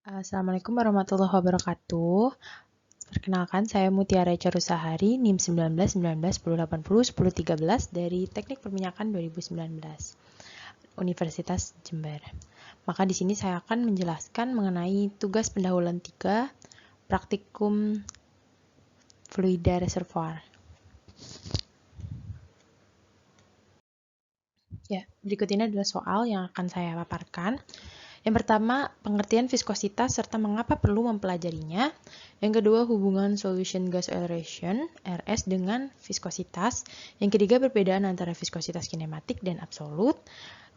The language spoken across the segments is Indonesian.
Assalamualaikum warahmatullahi wabarakatuh. Perkenalkan, saya Mutiara Carusahari, NIM 19 19 10 80 10 13 dari Teknik Perminyakan 2019, Universitas Jember. Maka di sini saya akan menjelaskan mengenai tugas pendahuluan 3, praktikum fluida reservoir. Ya, berikut ini adalah soal yang akan saya paparkan. Yang pertama, pengertian viskositas serta mengapa perlu mempelajarinya. Yang kedua, hubungan solution gas aeration, RS, dengan viskositas. Yang ketiga, perbedaan antara viskositas kinematik dan absolut.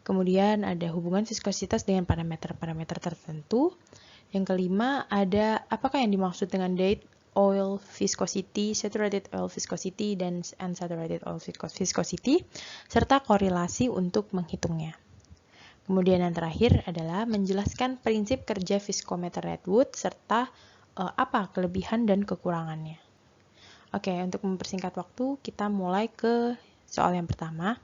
Kemudian ada hubungan viskositas dengan parameter-parameter tertentu. Yang kelima, ada apakah yang dimaksud dengan date oil viscosity, saturated oil viscosity, dan unsaturated oil viscosity, serta korelasi untuk menghitungnya. Kemudian yang terakhir adalah menjelaskan prinsip kerja viskometer Redwood serta apa kelebihan dan kekurangannya. Oke, untuk mempersingkat waktu, kita mulai ke soal yang pertama.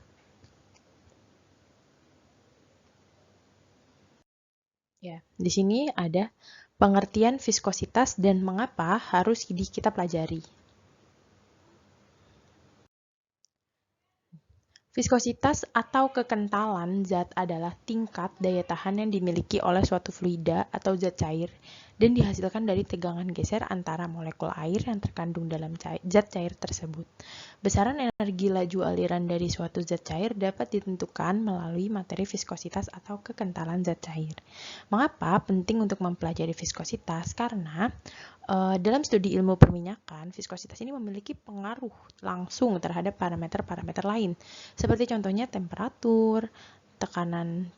Ya, di sini ada pengertian viskositas dan mengapa harus kita pelajari. Viskositas atau kekentalan zat adalah tingkat daya tahan yang dimiliki oleh suatu fluida atau zat cair dan dihasilkan dari tegangan geser antara molekul air yang terkandung dalam zat cair tersebut. Besaran energi laju aliran dari suatu zat cair dapat ditentukan melalui materi viskositas atau kekentalan zat cair. Mengapa penting untuk mempelajari viskositas? Karena dalam studi ilmu perminyakan, viskositas ini memiliki pengaruh langsung terhadap parameter-parameter lain, seperti contohnya temperatur, tekanan,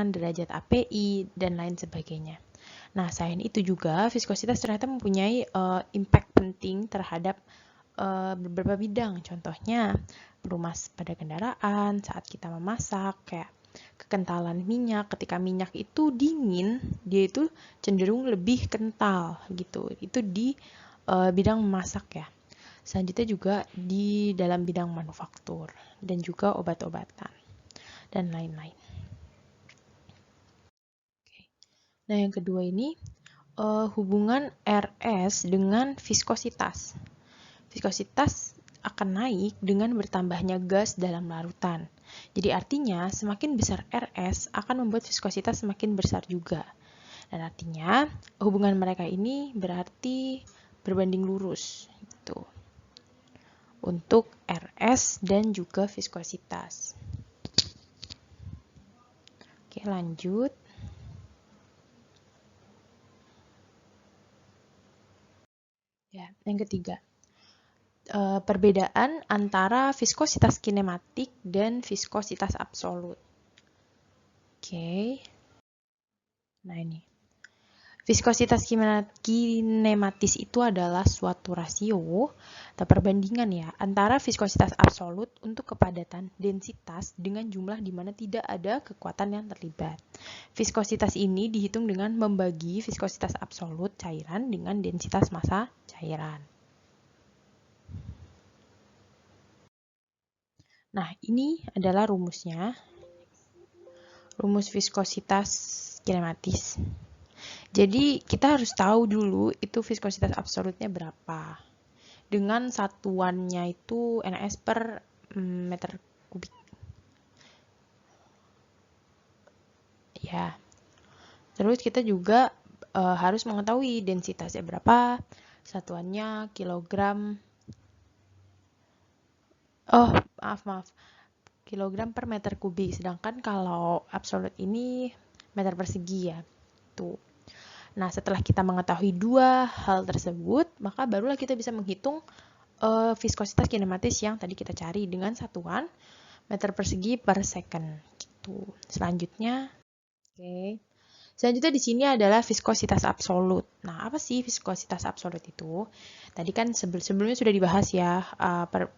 derajat API, dan lain sebagainya. Nah, selain itu juga, viskositas ternyata mempunyai impact penting terhadap beberapa bidang. Contohnya, pelumas pada kendaraan, saat kita memasak, kayak kekentalan minyak. Ketika minyak itu dingin, dia itu cenderung lebih kental gitu. Itu di bidang memasak ya. Selanjutnya juga di dalam bidang manufaktur dan juga obat-obatan dan lain-lain. Nah, yang kedua ini hubungan RS dengan viskositas. Viskositas akan naik dengan bertambahnya gas dalam larutan. Jadi artinya semakin besar RS akan membuat viskositas semakin besar juga. Dan artinya hubungan mereka ini berarti berbanding lurus gitu. Untuk RS dan juga viskositas. Oke, lanjut. Ya, yang ketiga. Perbedaan antara viskositas kinematik dan viskositas absolut. Oke. Nah, ini. Viskositas kinematis itu adalah suatu rasio atau perbandingan ya antara viskositas absolut untuk kepadatan densitas dengan jumlah di mana tidak ada kekuatan yang terlibat. Viskositas ini dihitung dengan membagi viskositas absolut cairan dengan densitas massa cairan. Nah, ini adalah rumusnya. Rumus viskositas kinematis. Jadi, kita harus tahu dulu itu viskositas absolutnya berapa. Dengan satuannya itu NS per meter kubik. Ya. Terus kita juga harus mengetahui densitasnya berapa, satuannya kilogram. Oh, maaf. Kilogram per meter kubik. Sedangkan kalau absolut ini meter persegi ya. Tuh. Nah, setelah kita mengetahui dua hal tersebut, maka barulah kita bisa menghitung viskositas kinematis yang tadi kita cari dengan satuan meter persegi per second. Gitu. Selanjutnya, oke. Selanjutnya di sini adalah viskositas absolut. Nah, apa sih viskositas absolut itu? Tadi kan sebelumnya sudah dibahas ya,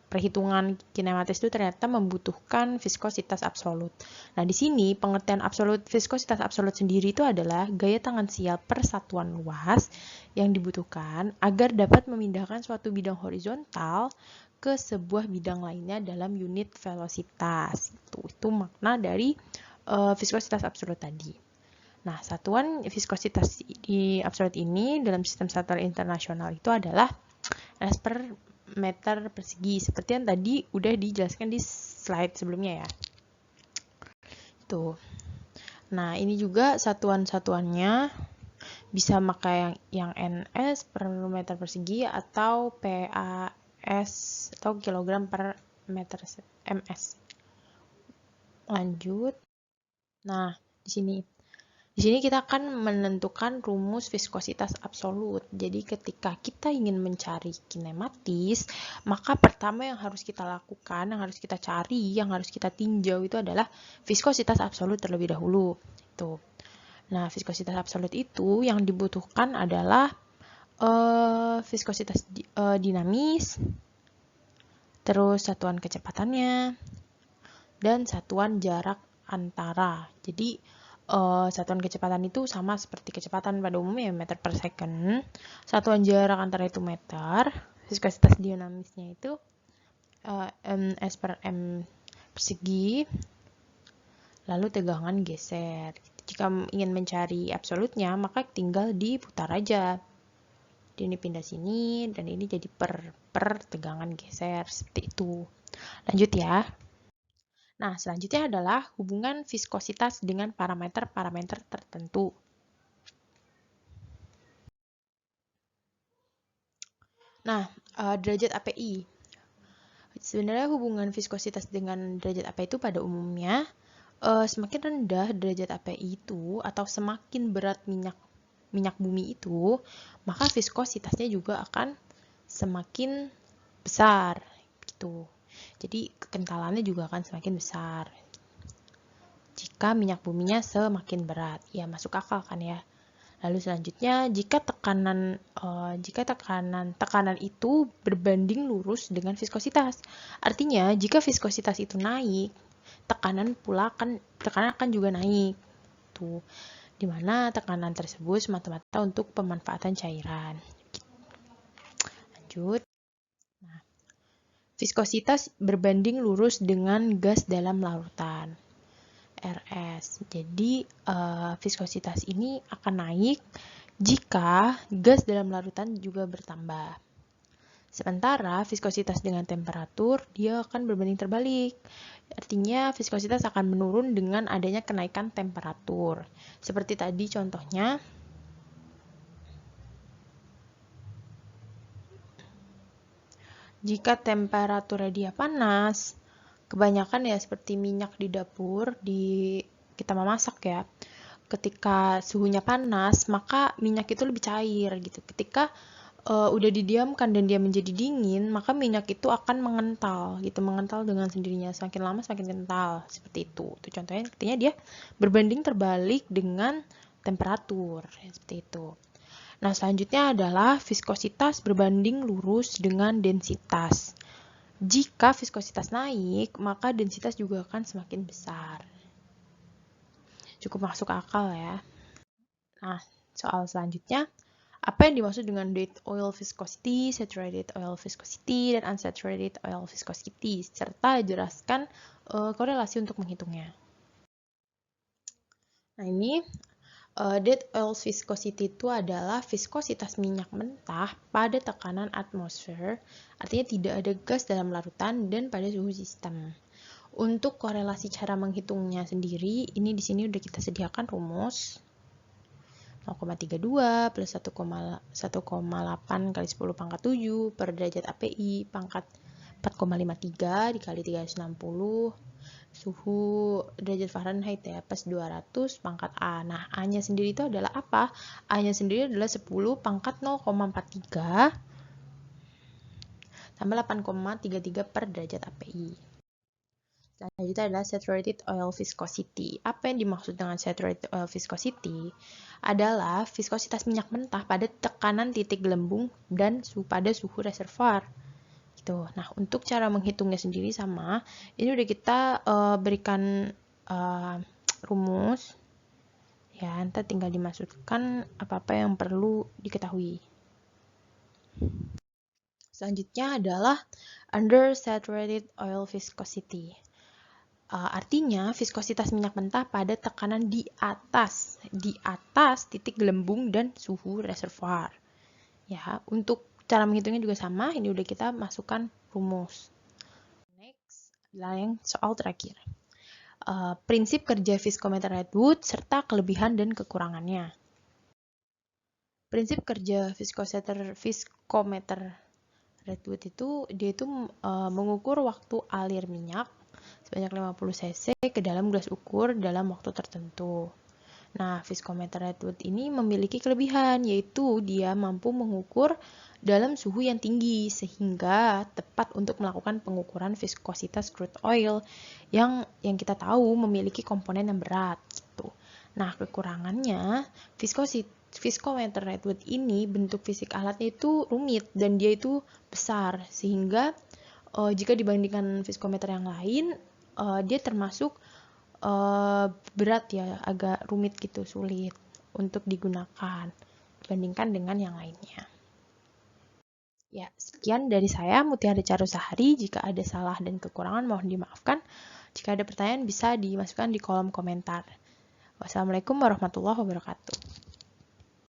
perhitungan kinematis itu ternyata membutuhkan viskositas absolut. Nah, di sini pengertian viskositas absolut sendiri itu adalah gaya tangan sial per satuan luas yang dibutuhkan agar dapat memindahkan suatu bidang horizontal ke sebuah bidang lainnya dalam unit velositas. Itu makna dari viskositas absolut tadi. Nah, satuan viskositas di absolut ini dalam sistem standar internasional itu adalah Ns per meter persegi, seperti yang tadi udah dijelaskan di slide sebelumnya ya. Tuh. Nah, ini juga satuan-satuannya bisa pakai yang NS per meter persegi atau PAS atau kilogram per meter MS. Lanjut. Nah, di sini kita akan menentukan rumus viskositas absolut. Jadi ketika kita ingin mencari kinematis, maka pertama yang harus kita lakukan, yang harus kita cari, yang harus kita tinjau itu adalah viskositas absolut terlebih dahulu. Tuh. Nah, viskositas absolut itu yang dibutuhkan adalah viskositas dinamis, terus satuan kecepatannya, dan satuan jarak antara. Jadi, satuan kecepatan itu sama seperti kecepatan pada umumnya meter per second. Satuan jarak antara itu meter. Viskositas dinamisnya itu ms per m persegi. Lalu tegangan geser. Jika ingin mencari absolutnya, maka tinggal diputar aja. Jadi ini pindah sini, dan ini jadi per tegangan geser. Seperti itu. Lanjut ya. Nah, selanjutnya adalah hubungan viskositas dengan parameter-parameter tertentu. Nah, derajat API. Sebenarnya hubungan viskositas dengan derajat API itu pada umumnya semakin rendah derajat API itu atau semakin berat minyak bumi itu, maka viskositasnya juga akan semakin besar gitu. Jadi kekentalannya juga akan semakin besar jika minyak buminya semakin berat. Ya, masuk akal kan ya. Lalu selanjutnya, jika tekanan itu berbanding lurus dengan viskositas. Artinya, jika viskositas itu naik, tekanan akan juga naik. Tuh, dimana tekanan tersebut semata-mata untuk pemanfaatan cairan. Lanjut. Nah, viskositas berbanding lurus dengan gas dalam larutan. RS. Jadi, viskositas ini akan naik jika gas dalam larutan juga bertambah. Sementara viskositas dengan temperatur, dia akan berbanding terbalik. Artinya, viskositas akan menurun dengan adanya kenaikan temperatur. Seperti tadi contohnya, jika temperaturnya dia panas, kebanyakan ya seperti minyak di dapur, kita memasak ya, ketika suhunya panas, maka minyak itu lebih cair gitu. Ketika udah didiamkan dan dia menjadi dingin, maka minyak itu akan mengental gitu, mengental dengan sendirinya, semakin lama semakin kental, seperti itu. Itu contohnya, artinya dia berbanding terbalik dengan temperatur, seperti itu. Nah, selanjutnya adalah viskositas berbanding lurus dengan densitas. Jika viskositas naik, maka densitas juga akan semakin besar. Cukup masuk akal ya. Nah, soal selanjutnya, apa yang dimaksud dengan date oil viscosity, saturated oil viscosity, dan unsaturated oil viscosity, serta jelaskan korelasi untuk menghitungnya. Nah, ini date oil viscosity itu adalah viskositas minyak mentah pada tekanan atmosfer, artinya tidak ada gas dalam larutan dan pada suhu sistem. Untuk korelasi cara menghitungnya sendiri, ini di sini udah kita sediakan rumus 0,32 plus 1,8 kali 10 pangkat 7 per derajat API pangkat 4,53 dikali 360 suhu derajat Fahrenheit ya plus 200 pangkat A. Nah, A-nya sendiri itu adalah apa? A-nya sendiri adalah 10 pangkat 0,43 tambah 8,33 per derajat API. Selanjutnya adalah saturated oil viscosity. Apa yang dimaksud dengan saturated oil viscosity? Adalah viskositas minyak mentah pada tekanan titik gelembung dan pada suhu reservoir. Gitu. Nah, untuk cara menghitungnya sendiri sama, ini udah kita berikan rumus. Ya, nanti tinggal dimasukkan apa-apa yang perlu diketahui. Selanjutnya adalah under saturated oil viscosity. Artinya viskositas minyak mentah pada tekanan di atas titik gelembung dan suhu reservoir. Ya, untuk cara menghitungnya juga sama, ini udah kita masukkan rumus. Next, yang soal terakhir. Prinsip kerja viskometer Redwood serta kelebihan dan kekurangannya. Prinsip kerja viskometer Redwood itu dia itu mengukur waktu alir minyak sebanyak 50 cc ke dalam gelas ukur dalam waktu tertentu. Nah, viskometer Redwood ini memiliki kelebihan, yaitu dia mampu mengukur dalam suhu yang tinggi, sehingga tepat untuk melakukan pengukuran viskositas crude oil yang kita tahu memiliki komponen yang berat. Gitu. Nah, kekurangannya, viskometer Redwood ini bentuk fisik alatnya itu rumit dan dia itu besar, sehingga jika dibandingkan viskometer yang lain, dia termasuk berat ya, agak rumit gitu, sulit untuk digunakan dibandingkan dengan yang lainnya. Ya, sekian dari saya, Mutiara Carusahari. Jika ada salah dan kekurangan mohon dimaafkan. Jika ada pertanyaan bisa dimasukkan di kolom komentar. Wassalamualaikum warahmatullahi wabarakatuh.